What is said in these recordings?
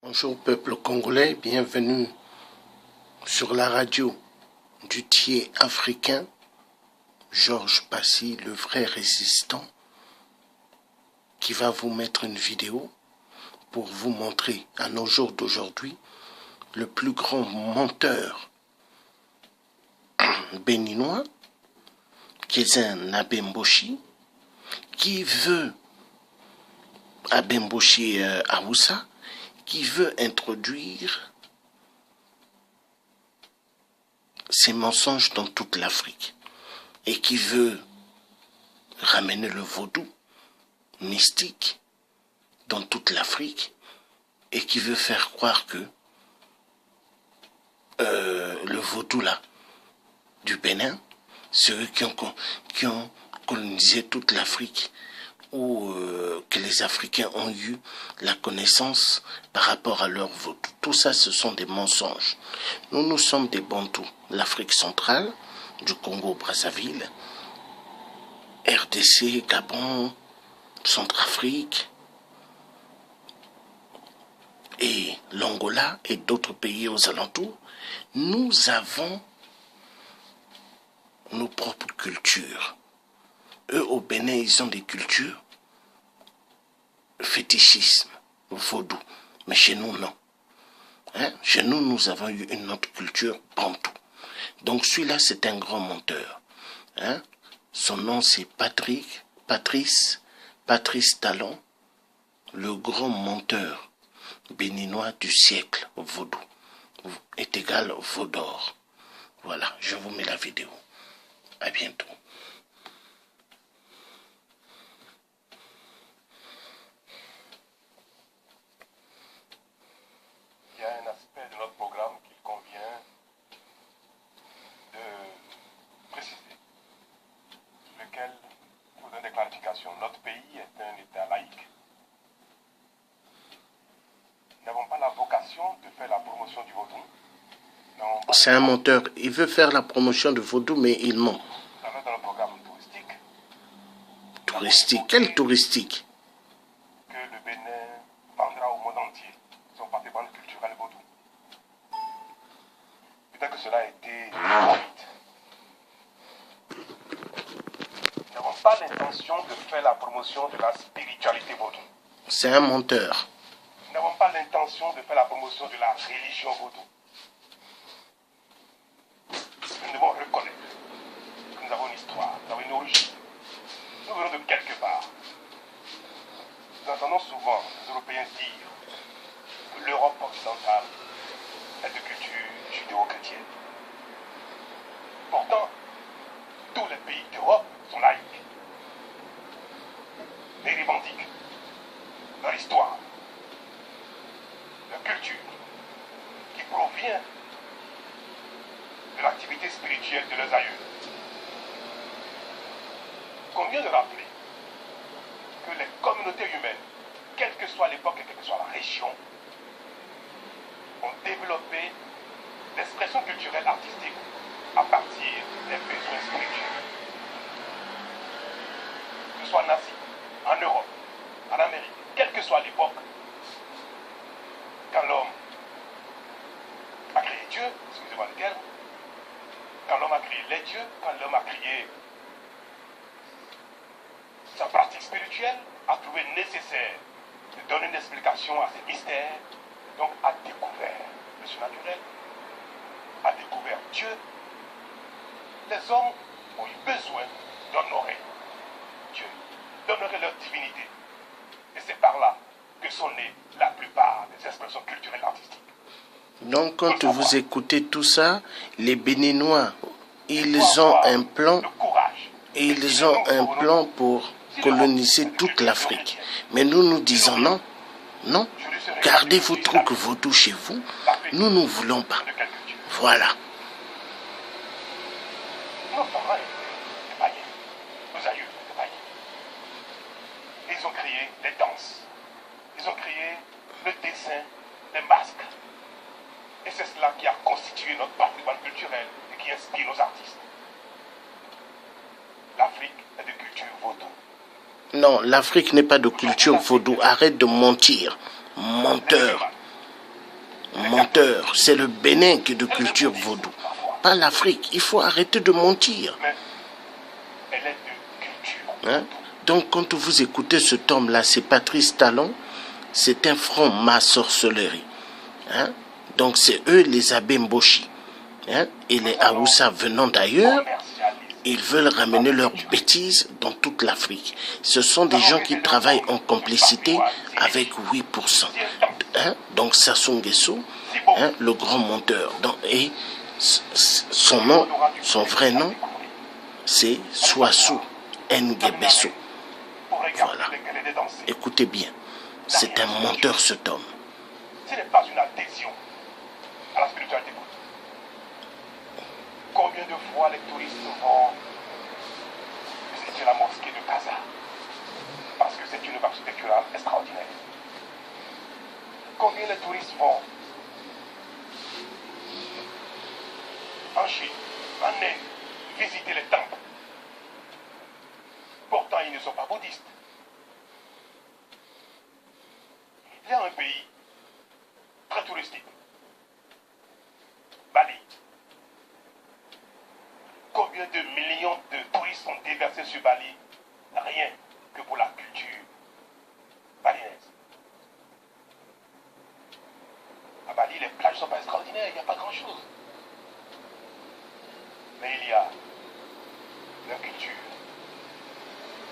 Bonjour peuple congolais, bienvenue sur la radio du Thier africain, Georges Passy, le vrai résistant, qui va vous mettre une vidéo pour vous montrer à nos jours d'aujourd'hui le plus grand menteur béninois, qui est un Abemboshi, qui veut, Abemboshi Aoussa, qui veut introduire ces mensonges dans toute l'Afrique et qui veut ramener le vaudou mystique dans toute l'Afrique et qui veut faire croire que le vaudou là du Bénin, ceux qui ont colonisé toute l'Afrique, ou que les Africains ont eu la connaissance par rapport à leur vaudou. Tout ça, ce sont des mensonges. Nous sommes des Bantous. L'Afrique centrale, du Congo-Brazzaville, RDC, Gabon, Centrafrique, et l'Angola et d'autres pays aux alentours, nous avons nos propres cultures. Eux, au Bénin, ils ont des cultures fétichisme, vaudou. Mais chez nous, non. Hein? Chez nous, nous avons eu une autre culture bantou. Donc celui-là, c'est un grand menteur. Hein? Son nom, c'est Patrice Talon, le grand menteur béninois du siècle vaudou. Est égal vaudor. Voilà, je vous mets la vidéo. À bientôt. Il y a un aspect de notre programme qu'il convient de préciser, sur lequel vous donnez des clarifications. Notre pays est un État laïque. Nous n'avons pas la vocation de faire la promotion du vaudou. C'est un menteur. Il veut faire la promotion du vaudou, mais il ment. Nous avons dans le programme touristique. Touristique? Quel touristique? Que le Bénin vendra au monde entier son patrimoine culturel vaudou. Peut-être que cela a été vite. Nous n'avons pas l'intention de faire la promotion de la spiritualité vaudou. C'est un menteur. Nous n'avons pas l'intention de faire la promotion de la religion vaudou. Nous devons reconnaître que nous avons une histoire, nous avons une origine. Nous venons de quelque part. Nous entendons souvent les Européens dire que l'Europe occidentale est de culture judéo-chrétienne. Pourtant, tous les pays d'Europe sont laïcs. Mais ils revendiquent leur histoire, leur culture, qui provient de l'activité spirituelle de leurs aïeux. Convient de rappeler que les communautés humaines, quelle que soit l'époque et quelle que soit la région, ont développé l'expression culturelle artistique à partir des besoins spirituels. Que ce soit en Asie, en Europe, en Amérique, quelle que soit l'époque, quand l'homme a créé Dieu, excusez-moi le terme, quand l'homme a créé les dieux, quand l'homme a créé sa pratique spirituelle, a trouvé nécessaire de donner une explication à ces mystères, donc a découvert le surnaturel, a découvert Dieu. Les hommes ont eu besoin d'honorer Dieu, d'honorer leur divinité. Et c'est par là que sont nées la plupart des expressions culturelles artistiques. Donc quand vous écoutez tout ça, les Béninois, ils ont un plan, pour coloniser toute l'Afrique. Mais nous disons non, non, gardez vos trucs vaudou chez vous, nous ne voulons pas. Voilà. Nos parents étaient païens, nos aïeux étaient païens. Ils ont créé les danses, ils ont créé le dessin, les masques. Et c'est cela qui a constitué notre patrimoine culturel et qui inspire nos artistes. L'Afrique est de culture vaudou. Non, l'Afrique n'est pas de culture vaudou. Arrête de mentir. Menteur. menteur. C'est le Bénin qui est de culture vaudou, pas l'Afrique. Il faut arrêter de mentir. Mais elle est de culture. Hein? Donc, quand vous écoutez ce tome-là, c'est Patrice Talon, c'est un franc-ma sorcellerie. Hein? Donc, c'est eux les Abemboshi. Hein? Et les Haoussa venant d'ailleurs, ils veulent ramener leurs bêtises dans toute l'Afrique. Ce sont des gens qui travaillent en complicité avec 8%. Hein? Donc, Sassou Nguesso, hein, le grand menteur. Donc, et son nom, son vrai nom, c'est Swassou Nguesso. Voilà. Écoutez bien, c'est un menteur ce tome. Ce n'est pas une adhésion à la spiritualité. Combien de fois les touristes vont visiter la mosquée de Gaza parce que c'est une œuvre architecturale extraordinaire. Combien les touristes vont en Chine, en Inde, visiter les temples. Pourtant, ils ne sont pas bouddhistes. Il y a un pays très touristique, Bali. Combien de millions de touristes sont déversés sur Bali? Rien que pour la culture balinaise. À Bali, les plages ne sont pas extraordinaires, il n'y a pas grand-chose. Mais il y a leur culture,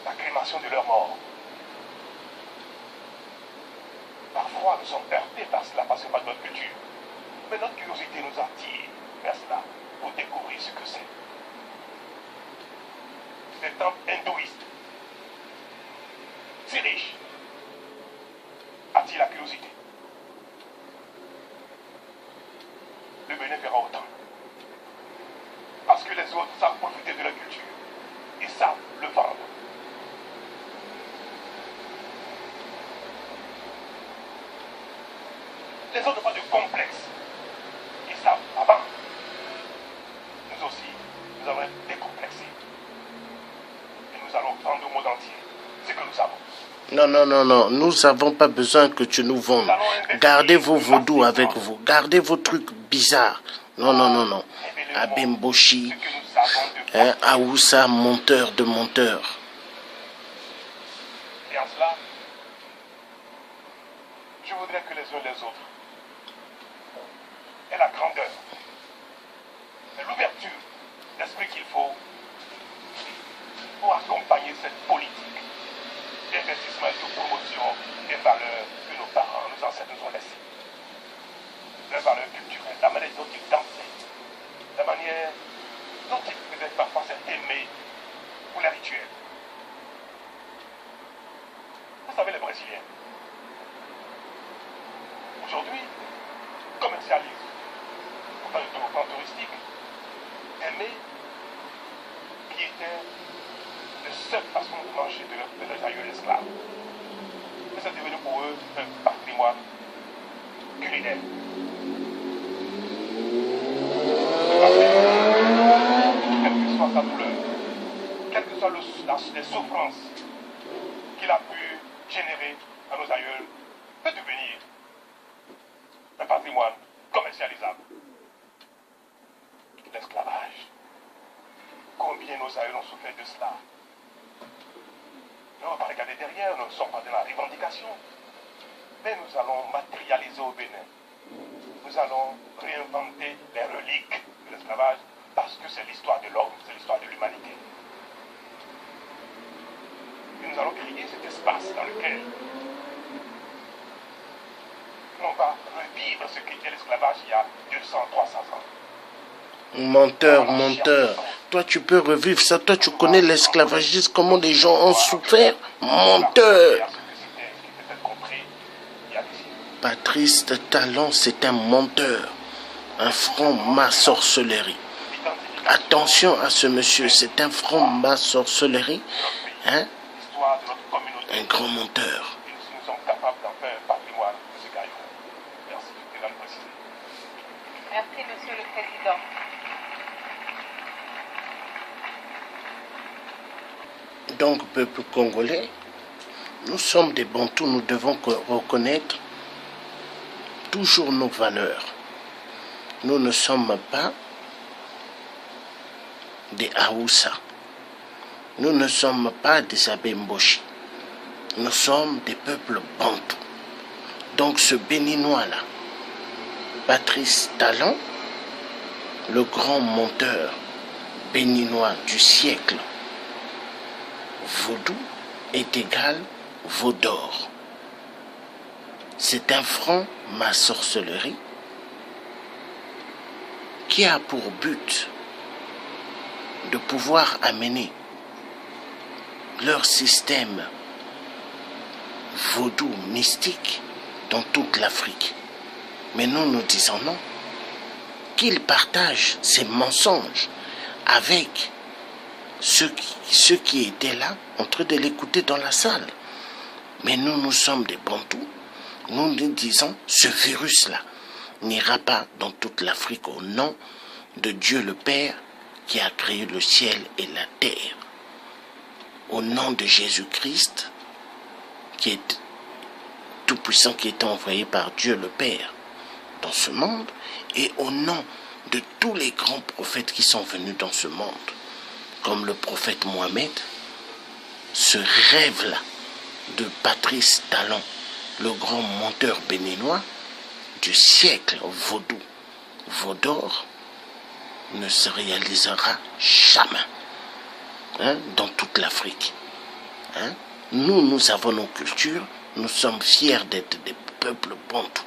la crémation de leurs morts. Parfois, nous sommes heurtés par cela, parce que c'est pas de notre culture. Mais notre curiosité nous attire vers cela, pour découvrir ce que c'est. Des temples hindouistes, si riches, attirent la curiosité. Le Bénin fera autant. Parce que les autres savent profiter de leur culture. Ils savent le vendre. Les autres n'ont pas de complexe. Ils savent avant. Nous aussi, nous allons être décomplexés. Et nous allons vendre au monde entier ce que nous avons. Non, non, non, non. Nous n'avons pas besoin que tu nous vendes. Gardez vos vaudous avec vous. Gardez vos trucs bizarres. Non, non, non, non. Abemboshi, hein, Haoussa, menteur de menteur. Et en cela, je voudrais que les uns les autres aient la grandeur et l'ouverture d'esprit qu'il faut pour accompagner cette politique d'investissement et de promotion des valeurs que nos parents, nos ancêtres nous ont laissées. Les valeurs culturelles, la manière dont ils dansaient, la manière dont ils faisaient parfois s'aimer pour les rituels. Vous savez, les Brésiliens, aujourd'hui, commercialisent, enfin, au plan touristique, aimer qui était la seule façon de manger de leurs aïeux esclaves. Mais c'est devenu pour eux un patrimoine culinaire. Quelle que soit sa douleur, quelles que soient les souffrances qu'il a pu générer à nos aïeux, peut devenir un patrimoine commercialisable. L'esclavage. Combien nos aïeux ont souffert de cela? On ne va pas regarder derrière, nous ne sommes pas dans la revendication. Mais nous allons matérialiser au Bénin. Nous allons réinventer les reliques de l'esclavage parce que c'est l'histoire de l'homme, c'est l'histoire de l'humanité. Et nous allons créer cet espace dans lequel on va revivre ce qu'était l'esclavage il y a 200, 300 ans. Menteur, menteur. Toi, tu peux revivre ça. Toi, tu connais l'esclavagisme, comment les gens ont souffert. Menteur. Patrice Talon, c'est un menteur. Un franc-ma sorcellerie. Attention à ce monsieur, c'est un franc-ma sorcellerie. Hein? Un grand menteur. Nous sommes capables d'en faire un patrimoine, M. Gaillot. Merci de le préciser. Merci, Monsieur le Président. Donc, peuple congolais, nous sommes des Bantous, nous devons reconnaître toujours nos valeurs. Nous ne sommes pas des Haoussa. Nous ne sommes pas des Abemboshi. Nous sommes des peuples bantous. Donc ce béninois-là, Patrice Talon, le grand monteur béninois du siècle, vaudou est égal vaudor. C'est un franc-maçonnerie qui a pour but de pouvoir amener leur système vaudou mystique dans toute l'Afrique. Mais nous disons non, qu'ils partagent ces mensonges avec ceux qui étaient là en train de l'écouter dans la salle. Mais nous sommes des bantous. Nous disons, ce virus-là n'ira pas dans toute l'Afrique au nom de Dieu le Père qui a créé le ciel et la terre. Au nom de Jésus-Christ, qui est tout-puissant, qui est envoyé par Dieu le Père dans ce monde, et au nom de tous les grands prophètes qui sont venus dans ce monde, comme le prophète Mohamed, ce rêve-là de Patrice Talon, le grand menteur béninois du siècle vaudou, vaudor, ne se réalisera jamais dans toute l'Afrique. Nous avons nos cultures, nous sommes fiers d'être des peuples bantous.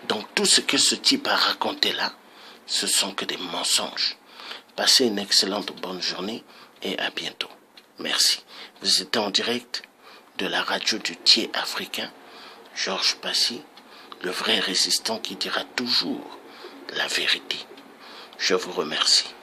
Donc tout ce que ce type a raconté là, ce sont que des mensonges. Passez une excellente bonne journée et à bientôt. Merci. Vous êtes en direct de la radio du Thiers africain, Georges Passy, le vrai résistant qui dira toujours la vérité. Je vous remercie.